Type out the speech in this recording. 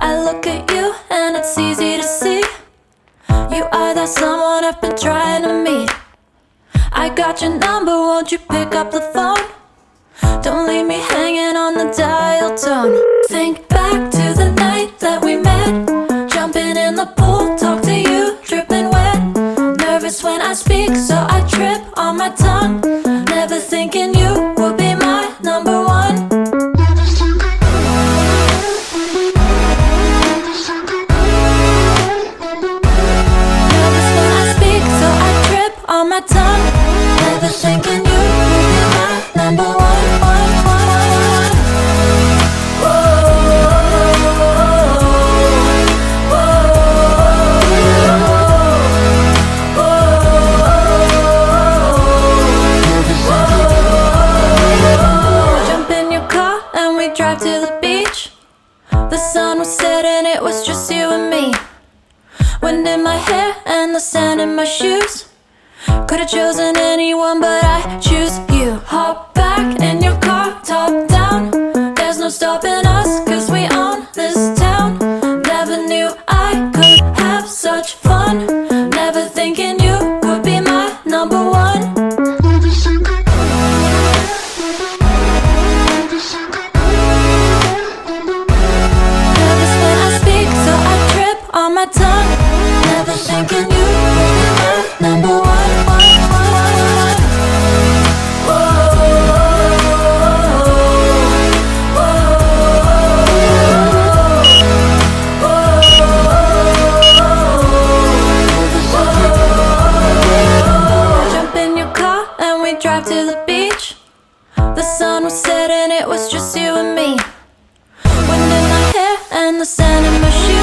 I look at you and it's easy to see. You are that someone I've been trying to meet. I got your number, won't you pick up the phone? Don't leave me hanging on the dial tone. Think back to the night that we met, jumping in the pool, talk to you, dripping wet. Nervous when I speak, so I trip on my tongue. Never thinking you would be my number one. Nervous when I speak, so I trip on my tongue. Never thinking you would be my number one. Drive to the beach. The sun was setting, it was just you and me. Wind in my hair and the sand in my shoes. Could've chosen anyone, but I choose you. Hop back in your car, top down. There's no stopping us, cause we own this town. Never knew I could have such fun. Never thinking you would be my number one. On my tongue, never thinking you would be my number one. Jump in your car and we drive to the beach. The sun was setting, it was just you and me. Wind in my hair and the sand in my shoes.